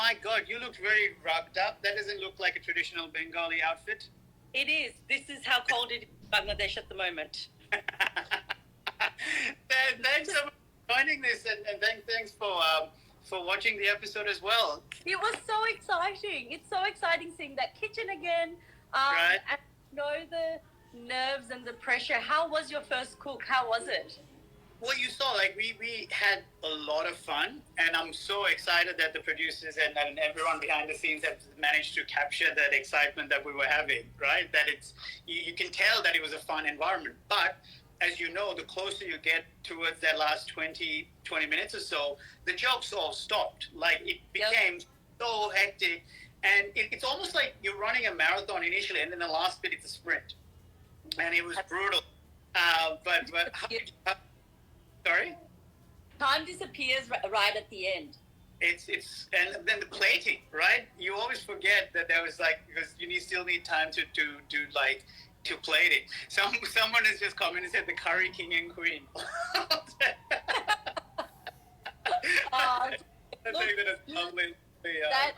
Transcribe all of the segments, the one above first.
my God, you look very rugged up. That doesn't look like a traditional Bengali outfit. It is. This is how cold it is in Bangladesh at the moment. Thanks so much for joining this, and thanks for watching the episode as well. It was so exciting. It's so exciting seeing that kitchen again. Right. And know the nerves and the pressure. How was your first cook? How was it? Well, you saw, like, we had a lot of fun, and I'm so excited that the producers and everyone behind the scenes have managed to capture that excitement that we were having, right? That you can tell that it was a fun environment. But as you know, the closer you get towards that last 20 minutes or so, the jokes all stopped. Like, it became so hectic, and it's almost like you're running a marathon initially, and then the last bit, it's a sprint. And it was brutal. But sorry? Time disappears right at the end. It's and then the plating, right? You always forget that there was, like, because you still need time to plate it. Someone has just come in and said the curry king and queen. I think that is lovely. That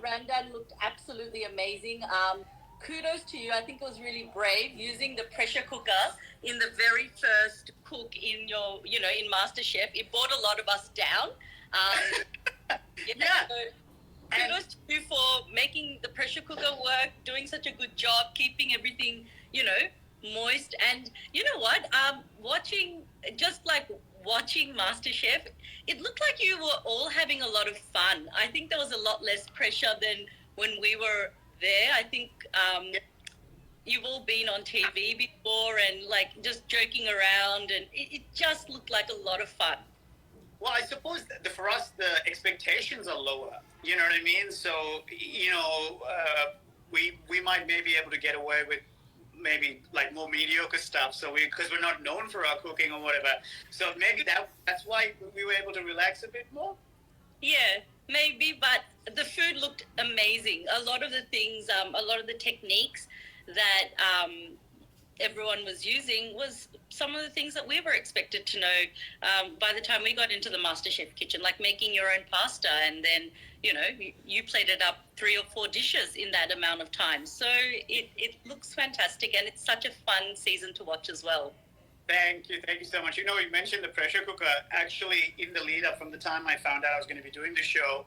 Randan looked absolutely amazing. Kudos to you. I think it was really brave using the pressure cooker in the very first cook in your, in Masterchef. It brought a lot of us down. Yeah. So kudos to you for making the pressure cooker work, doing such a good job, keeping everything, moist. And you know what? Watching Masterchef, it looked like you were all having a lot of fun. I think there was a lot less pressure than when we were there. I think you've all been on TV before and like just joking around, and it just looked like a lot of fun. Well, I suppose that for us, the expectations are lower. You know what I mean? So, we might maybe be able to get away with maybe like more mediocre stuff. So because we're not known for our cooking or whatever. So maybe that's why we were able to relax a bit more. Yeah, maybe, but the food looked amazing. A lot of the things, a lot of the techniques that everyone was using was some of the things that we were expected to know by the time we got into the MasterChef kitchen, like making your own pasta, and then you plated up 3 or 4 dishes in that amount of time. So it looks fantastic, and it's such a fun season to watch as well. Thank you so much. You mentioned the pressure cooker. Actually, in the lead up from the time I found out I was going to be doing the show,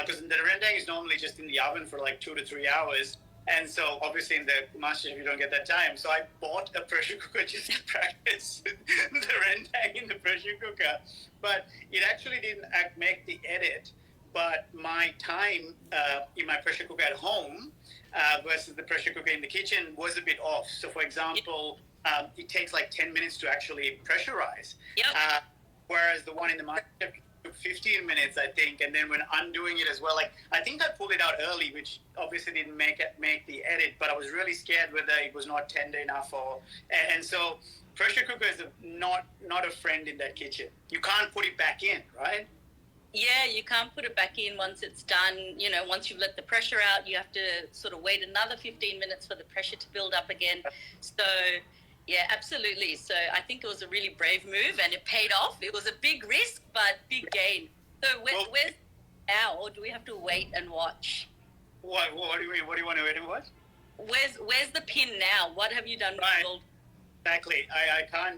because the rendang is normally just in the oven for like 2 to 3 hours. And so obviously in the MasterChef, you don't get that time. So I bought a pressure cooker just to practice the rendang in the pressure cooker. But it actually didn't make the edit. But my time in my pressure cooker at home versus the pressure cooker in the kitchen was a bit off. So for example, it takes like 10 minutes to actually pressurize. Yep. Whereas the one in the MasterChef took 15 minutes, I think. And then when undoing it as well, like I think I pulled it out early, which obviously didn't make the edit, but I was really scared whether it was not tender enough and so pressure cooker is not a friend in that kitchen. You can't put it back in, right? Yeah, you can't put it back in once it's done. Once you've let the pressure out, you have to sort of wait another 15 minutes for the pressure to build up again. So yeah, absolutely. So I think it was a really brave move, and it paid off. It was a big risk, but big gain. So where's now, or do we have to wait and watch? What do you mean? What do you want to wait and watch? Where's the pin now? What have you done? Right. Exactly. I can't